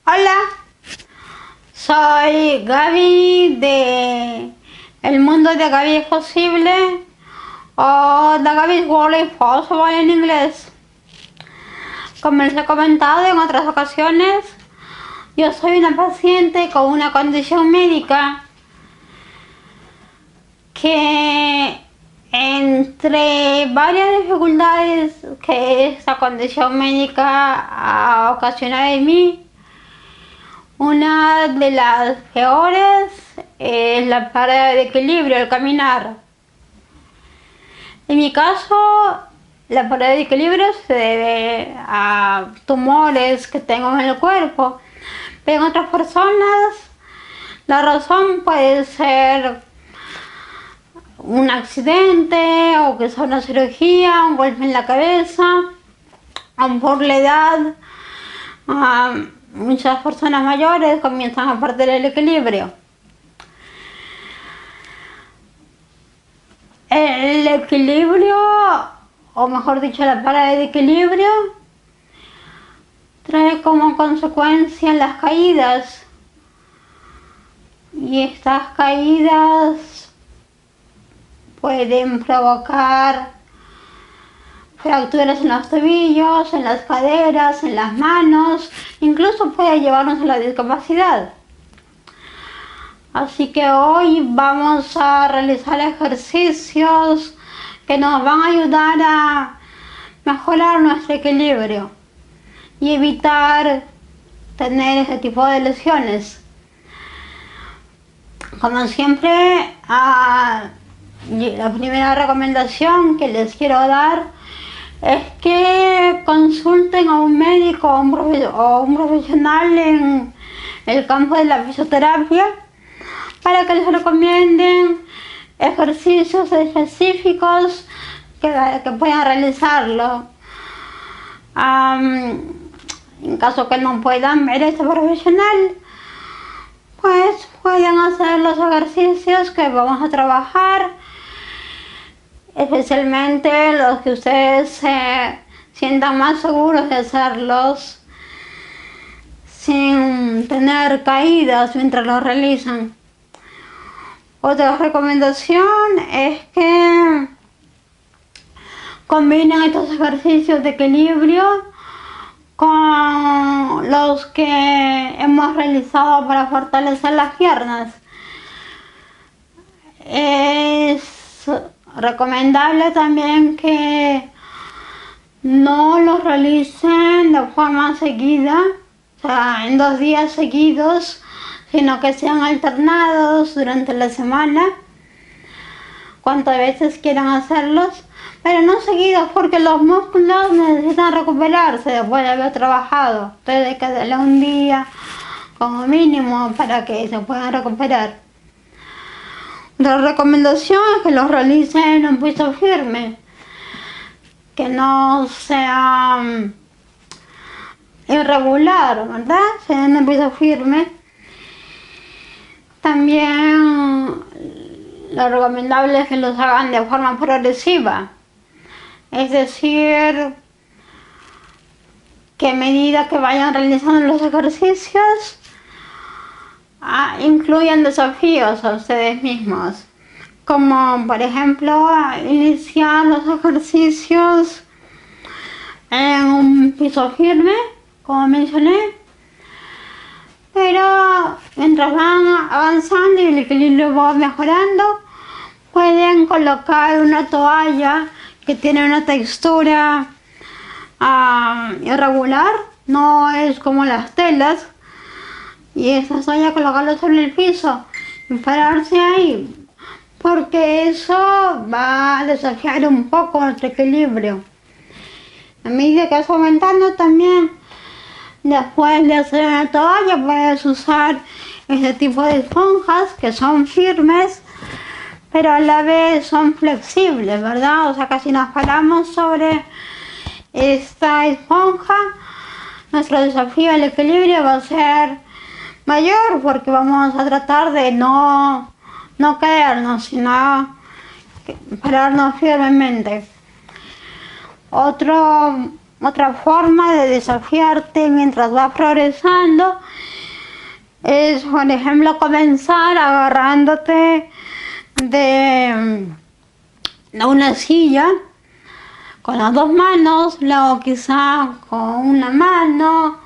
Hola, soy Gaby de El Mundo de Gaby es Posible o The Gaby's World is Possible en inglés. Como les he comentado en otras ocasiones, yo soy una paciente con una condición médica que, entre varias dificultades que esta condición médica ha ocasionado en mí, una de las peores es la pérdida de equilibrio al caminar. En mi caso, la pérdida de equilibrio se debe a tumores que tengo en el cuerpo, pero en otras personas la razón puede ser un accidente o que sea una cirugía, un golpe en la cabeza, o por la edad. Muchas personas mayores comienzan a perder el equilibrio. El equilibrio, o mejor dicho, la pérdida de equilibrio, trae como consecuencia las caídas. Y estas caídas pueden provocar fracturas en los tobillos, en las caderas, en las manos, incluso puede llevarnos a la discapacidad. Así que hoy vamos a realizar ejercicios que nos van a ayudar a mejorar nuestro equilibrio y evitar tener ese tipo de lesiones. Como siempre, la primera recomendación que les quiero dar es que consulten a un médico o un profesional en el campo de la fisioterapia para que les recomienden ejercicios específicos que puedan realizarlo. En caso que no puedan ver a este profesional, pues pueden hacer los ejercicios que vamos a trabajar, especialmente los que ustedes se sientan más seguros de hacerlos sin tener caídas mientras los realizan. Otra recomendación es que combinen estos ejercicios de equilibrio con los que hemos realizado para fortalecer las piernas. Es recomendable también que no los realicen de forma seguida, o sea, en 2 días seguidos, sino que sean alternados durante la semana, cuantas veces quieran hacerlos, pero no seguidos, porque los músculos necesitan recuperarse después de haber trabajado. Entonces hay que darle un día como mínimo para que se puedan recuperar. La recomendación es que los realicen en un piso firme, que no sea irregular, ¿verdad? Sea en un piso firme. También lo recomendable es que los hagan de forma progresiva, es decir, que a medida que vayan realizando los ejercicios, incluyan desafíos a ustedes mismos, como por ejemplo iniciar los ejercicios en un piso firme, como mencioné, pero mientras van avanzando y el equilibrio va mejorando, pueden colocar una toalla que tiene una textura irregular, no es como las telas, y esa toalla colocarla sobre el piso y pararse ahí, porque eso va a desafiar un poco nuestro equilibrio. A medida que vas aumentando también, después de hacer una toalla, puedes usar este tipo de esponjas que son firmes, pero a la vez son flexibles, ¿verdad? O sea que si nos paramos sobre esta esponja, nuestro desafío al equilibrio va a ser mayor, porque vamos a tratar de no caernos, sino pararnos firmemente. Otra forma de desafiarte mientras vas progresando es, por ejemplo, comenzar agarrándote de una silla con las dos manos, luego quizá con una mano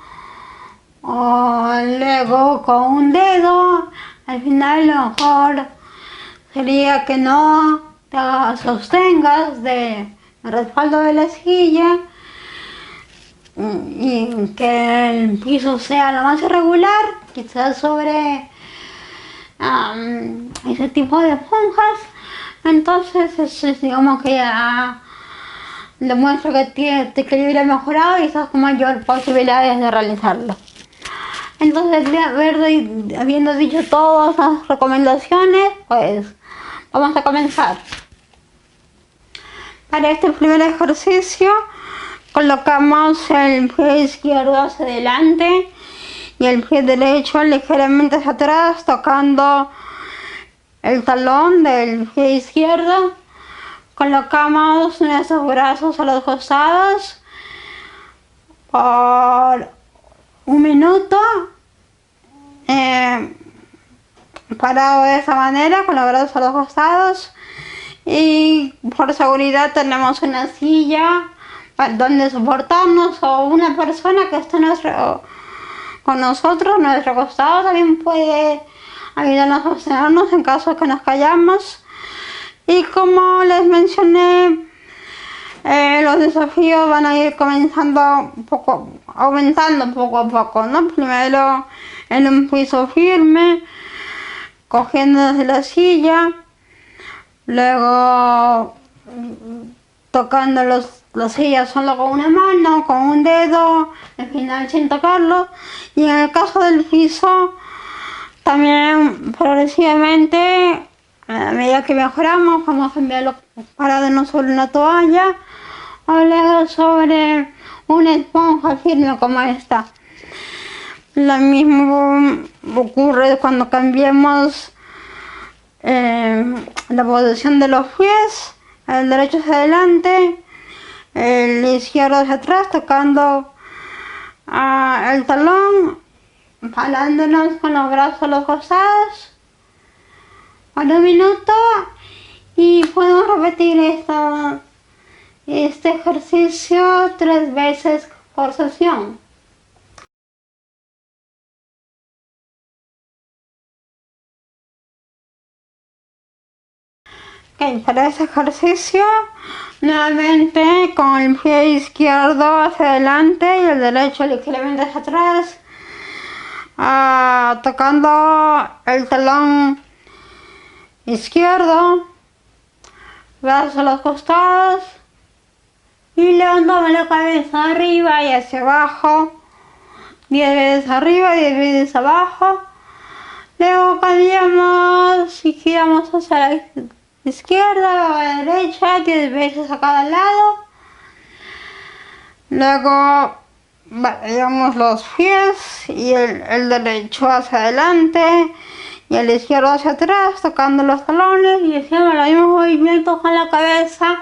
o luego con un dedo. Al final lo mejor sería que no te sostengas del respaldo de la silla y que el piso sea lo más irregular, quizás sobre ese tipo de esponjas. Entonces digamos que ya demuestra que tu equilibrio mejorado y estás con mayor posibilidades de realizarlo. Entonces, habiendo dicho todas las recomendaciones, pues vamos a comenzar. Para este primer ejercicio colocamos el pie izquierdo hacia adelante y el pie derecho ligeramente hacia atrás, tocando el talón del pie izquierdo. Colocamos nuestros brazos a los costados por 1 minuto, parado de esa manera con los brazos a los costados, y por seguridad tenemos una silla donde soportarnos o una persona que esté con nosotros a nuestro costado también puede ayudarnos a sostenernos en caso de que nos cayamos. Y como les mencioné, los desafíos van a ir aumentando poco a poco, ¿no? Primero en un piso firme, cogiendo desde la silla, luego tocando la silla solo con una mano, con un dedo, al final sin tocarlo. Y en el caso del piso, también progresivamente, a medida que mejoramos, vamos a cambiarlo parándonos sobre una toalla o luego sobre una esponja firme como esta. Lo mismo ocurre cuando cambiemos la posición de los pies, el derecho hacia adelante, el izquierdo hacia atrás, tocando el talón, parándonos con los brazos a los costados por 1 minuto, y podemos repetir este ejercicio 3 veces por sesión. Okay, para este ejercicio, nuevamente con el pie izquierdo hacia adelante y el derecho ligeramente hacia atrás, tocando el talón izquierdo, brazos a los costados y levantamos la cabeza arriba y hacia abajo, 10 veces arriba y 10 veces abajo. Luego cambiamos y giramos hacia la izquierda o a la derecha, 10 veces a cada lado. Luego llevamos los pies y el derecho hacia adelante y el izquierdo hacia atrás, tocando los talones, y hacemos los mismos movimientos con la cabeza,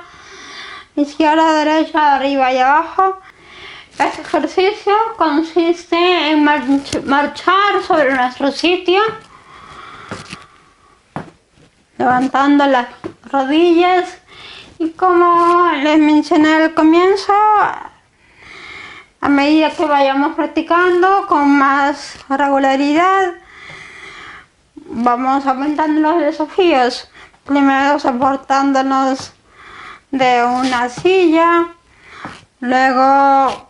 izquierda, derecha, arriba y abajo. Este ejercicio consiste en marchar sobre nuestro sitio, levantando las rodillas, y como les mencioné al comienzo, a medida que vayamos practicando con más regularidad, vamos aumentando los desafíos. Primero soportándonos de una silla, luego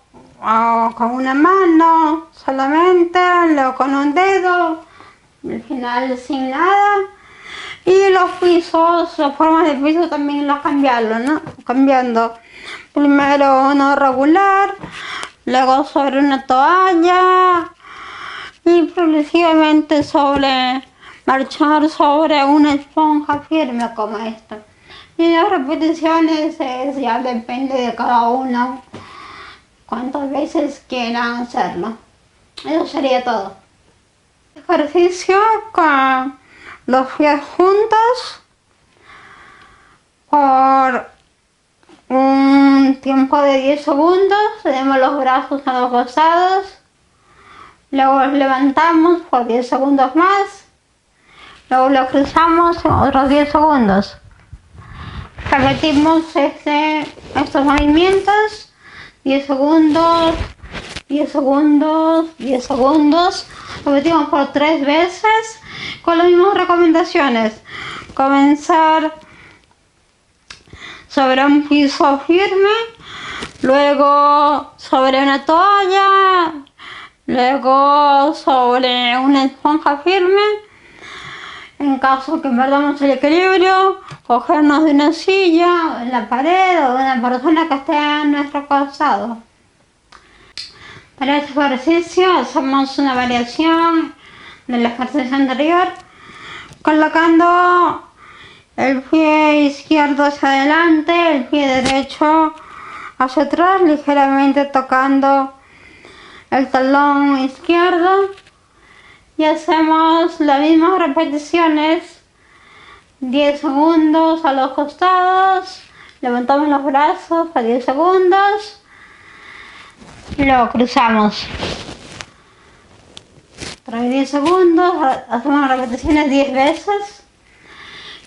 con una mano solamente, luego con un dedo, al final sin nada. Y los pisos, las formas de piso también los cambiando. Primero uno regular, luego sobre una toalla y progresivamente marchar sobre una esponja firme como esta. Y las repeticiones ya depende de cada uno, cuántas veces quieran hacerlo. Eso sería todo. Ejercicio con los pies juntos por un tiempo de 10 segundos. Tenemos los brazos a los costados Luego los levantamos por 10 segundos más. Luego lo cruzamos otros 10 segundos. Repetimos estos movimientos. 10 segundos, 10 segundos, 10 segundos. Repetimos por 3 veces con las mismas recomendaciones. Comenzar sobre un piso firme, luego sobre una toalla, luego sobre una esponja firme. En caso que perdamos el equilibrio, cogernos de una silla, en la pared o de una persona que esté a nuestro costado. Para este ejercicio hacemos una variación del ejercicio anterior, colocando el pie izquierdo hacia adelante, el pie derecho hacia atrás, ligeramente tocando el talón izquierdo. Y hacemos las mismas repeticiones, 10 segundos a los costados, levantamos los brazos a 10 segundos y luego cruzamos. Otra vez 10 segundos, hacemos repeticiones 10 veces.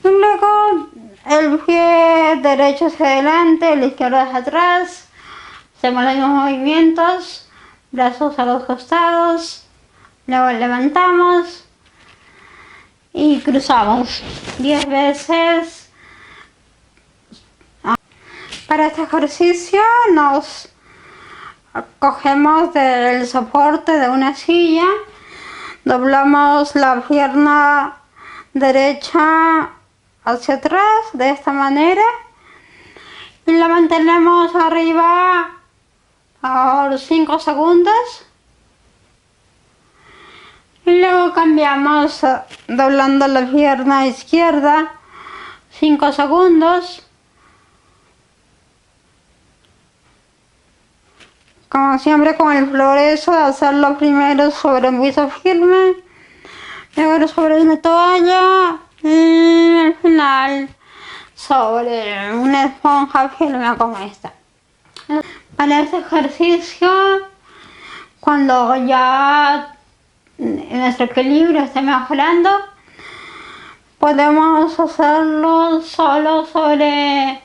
Y luego el pie derecho hacia adelante, el izquierdo hacia atrás, hacemos los mismos movimientos, brazos a los costados. Luego levantamos y cruzamos 10 veces. Para este ejercicio nos cogemos del soporte de una silla, doblamos la pierna derecha hacia atrás de esta manera y la mantenemos arriba por 5 segundos. Y luego cambiamos doblando la pierna izquierda 5 segundos. Como siempre con el progreso de hacerlo primero sobre un piso firme, luego sobre una toalla y al final sobre una esponja firme como esta. Para este ejercicio, cuando ya nuestro equilibrio esté mejorando, podemos hacerlo solo sobre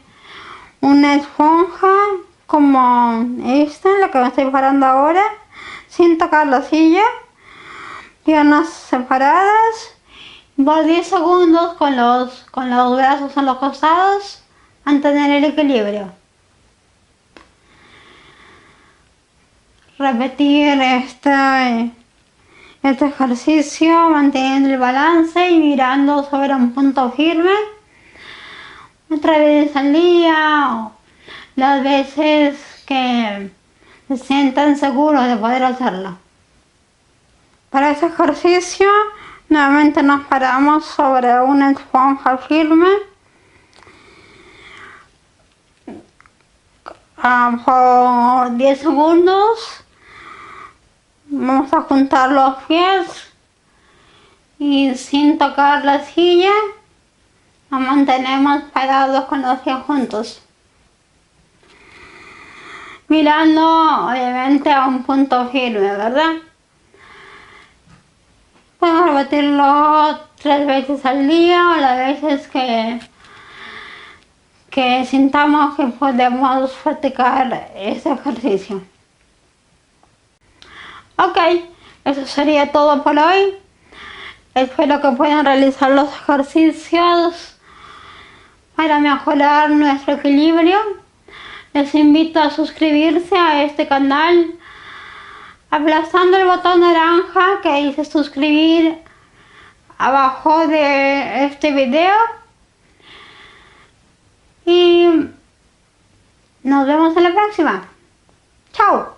una esponja como esta, la que me estoy parando ahora, sin tocar la silla, piernas separadas, por 10 segundos con los brazos en los costados, mantener el equilibrio. Repetir este ejercicio manteniendo el balance y mirando sobre un punto firme otra vez al día o las veces que se sientan seguros de poder hacerlo. Para este ejercicio nuevamente nos paramos sobre una esponja firme por 10 segundos. Vamos a juntar los pies y sin tocar la silla nos mantenemos parados con los pies juntos, mirando obviamente a un punto firme, ¿verdad? Podemos repetirlo 3 veces al día o las veces que sintamos que podemos practicar este ejercicio. Ok, eso sería todo por hoy. Espero que puedan realizar los ejercicios para mejorar nuestro equilibrio. Les invito a suscribirse a este canal aplastando el botón naranja que dice suscribir abajo de este video. Y nos vemos en la próxima. Chao.